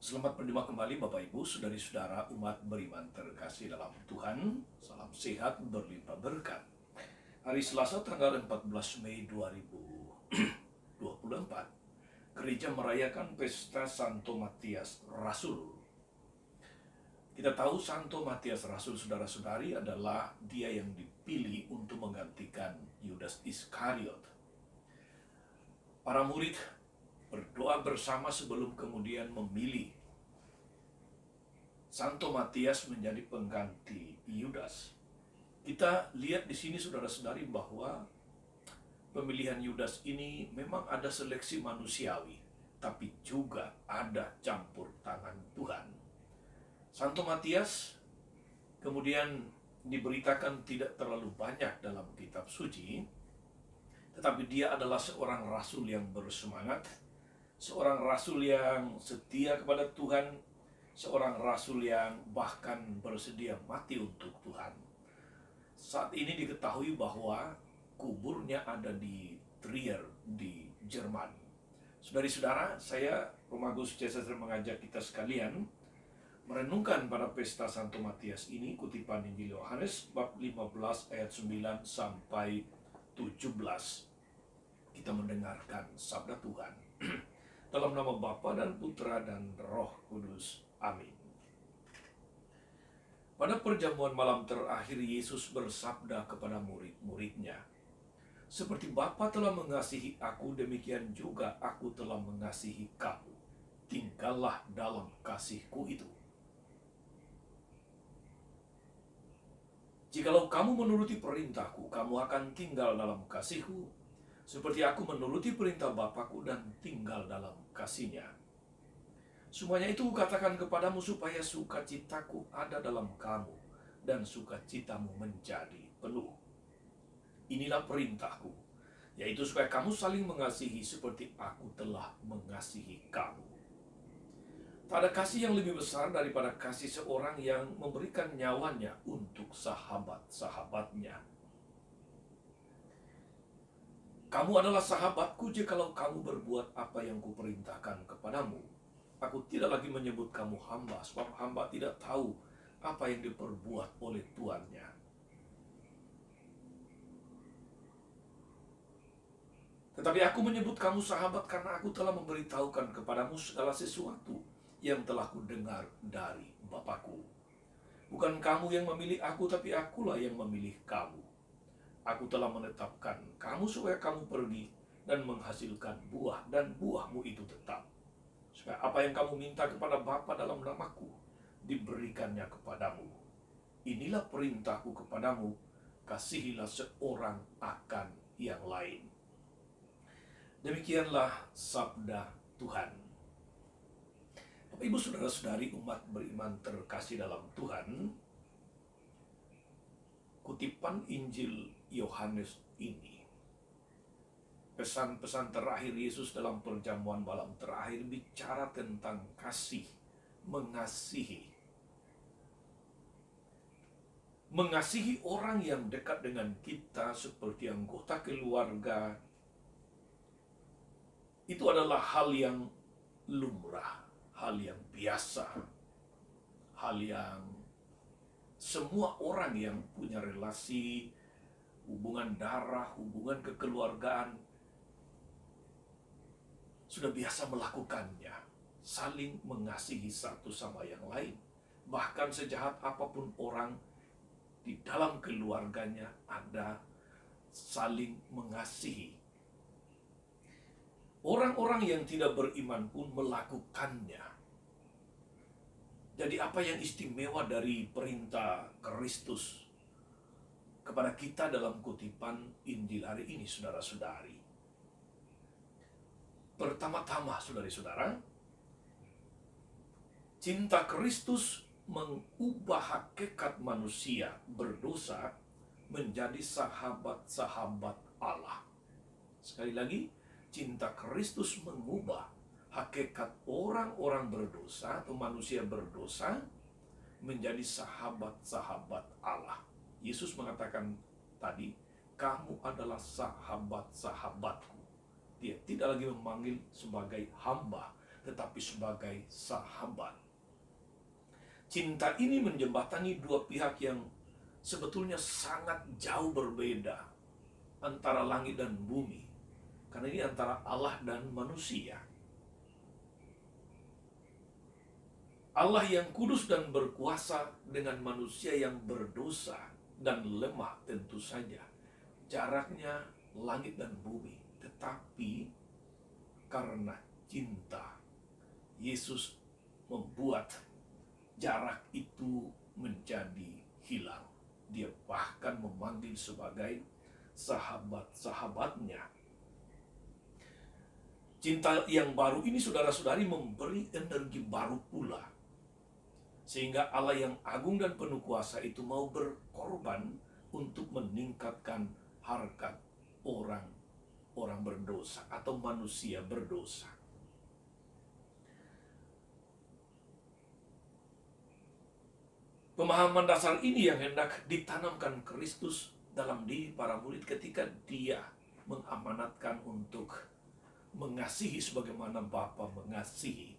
Selamat berjumpa kembali Bapak Ibu, saudari-saudara umat beriman terkasih dalam Tuhan. Salam sehat berlimpah berkat. Hari Selasa tanggal 14 Mei 2024, gereja merayakan pesta Santo Matias Rasul. Kita tahu Santo Matias Rasul, saudara-saudari, adalah dia yang dipilih untuk menggantikan Yudas Iskariot. Para murid berdoa bersama sebelum kemudian memilih Santo Matias menjadi pengganti Yudas. Kita lihat di sini, saudara-saudari, bahwa pemilihan Yudas ini memang ada seleksi manusiawi, tapi juga ada campur tangan Tuhan. Santo Matias kemudian diberitakan tidak terlalu banyak dalam kitab suci, tetapi dia adalah seorang rasul yang bersemangat, seorang rasul yang setia kepada Tuhan, seorang rasul yang bahkan bersedia mati untuk Tuhan. Saat ini diketahui bahwa kuburnya ada di Trier di Jerman. Saudari-saudara, saya Romagus Cesar mengajak kita sekalian merenungkan pada pesta Santo Matias ini, kutipan Injil Yohanes bab 15 ayat 9 sampai 17. Kita mendengarkan sabda Tuhan. Dalam nama Bapa dan Putra dan Roh Kudus. Amin. Pada perjamuan malam terakhir, Yesus bersabda kepada murid-muridnya, "Seperti Bapa telah mengasihi aku, demikian juga aku telah mengasihi kamu. Tinggallah dalam kasihku itu. Jikalau kamu menuruti perintahku, kamu akan tinggal dalam kasihku, seperti aku menuruti perintah Bapakku dan tinggal dalam kasihnya. Semuanya itu kukatakan kepadamu supaya sukacitaku ada dalam kamu dan sukacitamu menjadi penuh. Inilah perintahku, yaitu supaya kamu saling mengasihi seperti aku telah mengasihi kamu. Tak ada kasih yang lebih besar daripada kasih seorang yang memberikan nyawanya untuk sahabat-sahabatnya. Kamu adalah sahabatku jikalau kamu berbuat apa yang kuperintahkan kepadamu. Aku tidak lagi menyebut kamu hamba, sebab hamba tidak tahu apa yang diperbuat oleh tuannya. Tetapi aku menyebut kamu sahabat karena aku telah memberitahukan kepadamu segala sesuatu yang telah kudengar dari Bapakku. Bukan kamu yang memilih aku, tapi akulah yang memilih kamu. Aku telah menetapkan kamu supaya kamu pergi dan menghasilkan buah, dan buahmu itu tetap. Supaya apa yang kamu minta kepada Bapa dalam namaku, diberikannya kepadamu. Inilah perintahku kepadamu, kasihilah seorang akan yang lain." Demikianlah sabda Tuhan. Bapak, Ibu, saudara-saudari umat beriman terkasih dalam Tuhan, kutipan Injil Yohanes ini, pesan-pesan terakhir Yesus dalam perjamuan malam terakhir, bicara tentang kasih, mengasihi. Mengasihi orang yang dekat dengan kita seperti anggota keluarga, itu adalah hal yang lumrah, hal yang biasa, hal yang semua orang yang punya relasi, hubungan darah, hubungan kekeluargaan, sudah biasa melakukannya. Saling mengasihi satu sama yang lain. Bahkan sejahat apapun orang, di dalam keluarganya ada saling mengasihi. Orang-orang yang tidak beriman pun melakukannya. Jadi apa yang istimewa dari perintah Kristus kepada kita dalam kutipan Injil hari ini, saudara-saudari? Pertama-tama, saudari-saudara, cinta Kristus mengubah hakikat manusia berdosa menjadi sahabat-sahabat Allah. Sekali lagi, cinta Kristus mengubah hakikat orang-orang berdosa atau manusia berdosa menjadi sahabat-sahabat Allah. Yesus mengatakan tadi, "Kamu adalah sahabat-sahabatku." Dia tidak lagi memanggil sebagai hamba, tetapi sebagai sahabat. Cinta ini menjembatani dua pihak yang sebetulnya sangat jauh berbeda antara langit dan bumi. Karena ini antara Allah dan manusia. Allah yang kudus dan berkuasa dengan manusia yang berdosa dan lemah tentu saja. Jaraknya langit dan bumi. Tetapi karena cinta, Yesus membuat jarak itu menjadi hilang. Dia bahkan memanggil sebagai sahabat-sahabatnya. Cinta yang baru ini, saudara-saudari, memberi energi baru pula. Sehingga Allah yang agung dan penuh kuasa itu mau berkorban untuk meningkatkan harkat orang berdosa atau manusia berdosa. Pemahaman dasar ini yang hendak ditanamkan Kristus dalam diri para murid ketika dia mengamanatkan untuk mengasihi sebagaimana Bapa mengasihi.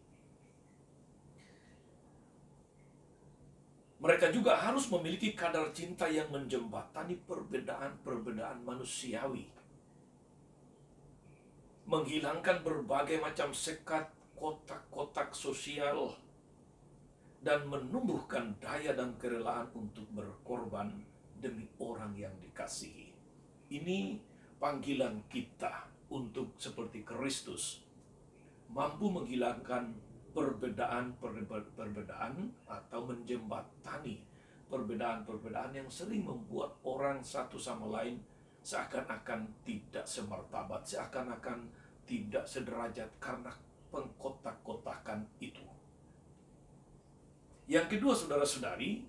Mereka juga harus memiliki kadar cinta yang menjembatani perbedaan-perbedaan manusiawi. Menghilangkan berbagai macam sekat, kotak-kotak sosial, dan menumbuhkan daya dan kerelaan untuk berkorban demi orang yang dikasihi. Ini panggilan kita untuk seperti Kristus, mampu menghilangkan perbedaan atau menjembatani perbedaan-perbedaan yang sering membuat orang satu sama lain seakan-akan tidak semartabat, seakan-akan tidak sederajat karena pengkotak-kotakan itu. Yang kedua, saudara-saudari,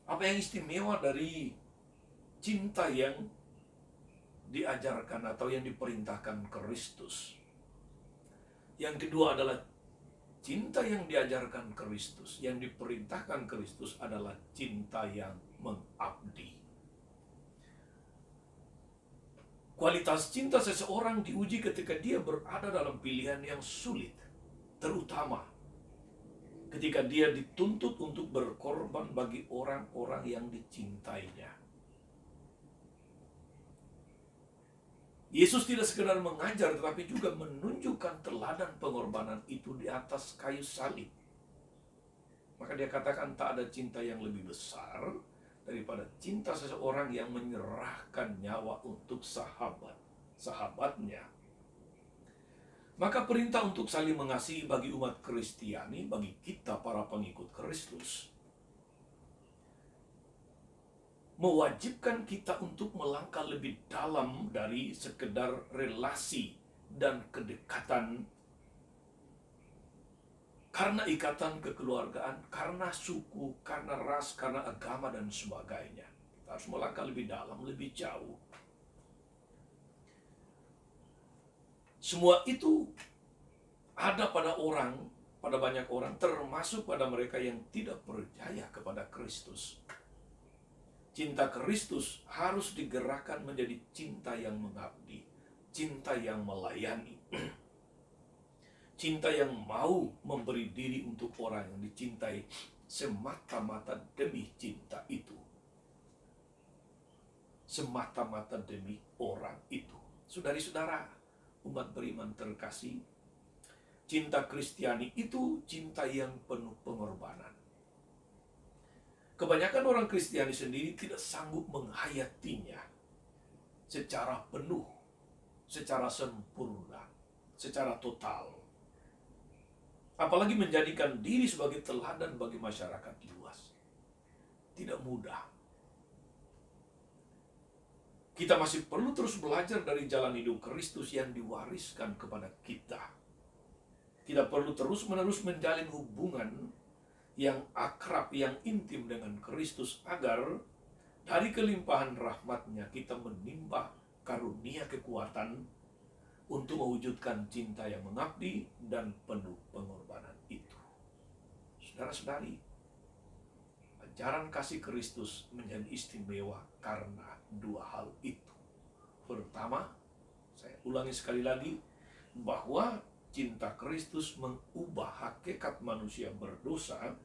apa yang istimewa dari cinta yang diajarkan atau yang diperintahkan Kristus? Yang kedua adalah cinta yang diajarkan Kristus, yang diperintahkan Kristus adalah cinta yang mengabdi. Kualitas cinta seseorang diuji ketika dia berada dalam pilihan yang sulit, terutama ketika dia dituntut untuk berkorban bagi orang-orang yang dicintainya. Yesus tidak sekedar mengajar, tetapi juga menunjukkan teladan pengorbanan itu di atas kayu salib. Maka dia katakan tak ada cinta yang lebih besar daripada cinta seseorang yang menyerahkan nyawa untuk sahabatnya. Maka perintah untuk saling mengasihi bagi umat Kristiani, bagi kita para pengikut Kristus, mewajibkan kita untuk melangkah lebih dalam dari sekedar relasi dan kedekatan karena ikatan kekeluargaan, karena suku, karena ras, karena agama, dan sebagainya. Kita harus melangkah lebih dalam, lebih jauh. Semua itu ada pada banyak orang, termasuk pada mereka yang tidak percaya kepada Kristus. Cinta Kristus harus digerakkan menjadi cinta yang mengabdi, cinta yang melayani, cinta yang mau memberi diri untuk orang yang dicintai semata-mata demi cinta itu. Semata-mata demi orang itu. Saudari-saudara, umat beriman terkasih, cinta Kristiani itu cinta yang penuh pengorbanan. Kebanyakan orang Kristiani sendiri tidak sanggup menghayatinya secara penuh, secara sempurna, secara total. Apalagi menjadikan diri sebagai teladan bagi masyarakat luas. Tidak mudah. Kita masih perlu terus belajar dari jalan hidup Kristus yang diwariskan kepada kita. Kita perlu terus-menerus menjalin hubungan yang akrab, yang intim dengan Kristus, agar dari kelimpahan rahmat-Nya kita menimba karunia kekuatan untuk mewujudkan cinta yang mengabdi dan penuh pengorbanan itu. Saudara-saudari, ajaran kasih Kristus menjadi istimewa karena dua hal itu. Pertama, saya ulangi sekali lagi, bahwa cinta Kristus mengubah hakikat manusia berdosa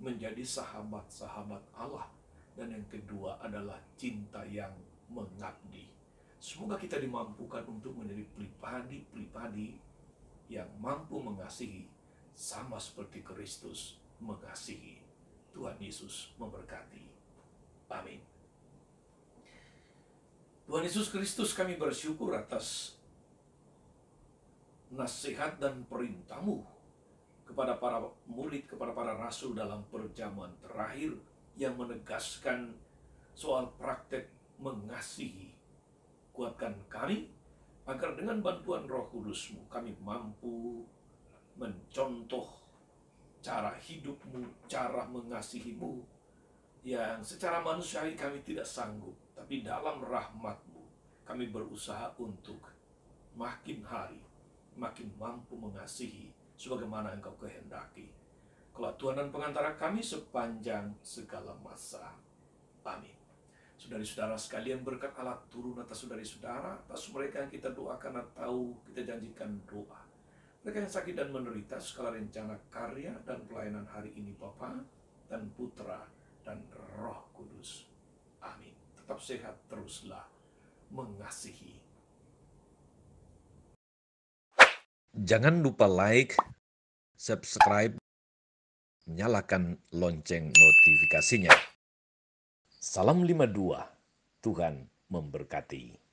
menjadi sahabat-sahabat Allah. Dan yang kedua adalah cinta yang mengabdi. Semoga kita dimampukan untuk menjadi pribadi-pribadi yang mampu mengasihi sama seperti Kristus mengasihi. Tuhan Yesus memberkati. Amin. Tuhan Yesus Kristus, kami bersyukur atas nasihat dan perintah-Mu kepada para murid, kepada para rasul dalam perjamuan terakhir yang menegaskan soal praktek mengasihi. Kuatkan kami agar dengan bantuan Roh Kudus-Mu kami mampu mencontoh cara hidup-Mu, cara mengasihi-Mu yang secara manusiawi kami tidak sanggup, tapi dalam rahmat-Mu kami berusaha untuk makin hari makin mampu mengasihi sebagaimana Engkau kehendaki. Kelak Tuhan dan pengantara kami sepanjang segala masa. Amin. Saudari-saudara sekalian, berkat Allah turun atas saudari-saudara, atas mereka yang kita doakan atau kita janjikan doa. Mereka yang sakit dan menderita, segala rencana karya dan pelayanan hari ini Bapa dan Putra dan Roh Kudus. Amin. Tetap sehat, teruslah mengasihi. Jangan lupa like, subscribe, nyalakan lonceng notifikasinya. Salam 52, Tuhan memberkati.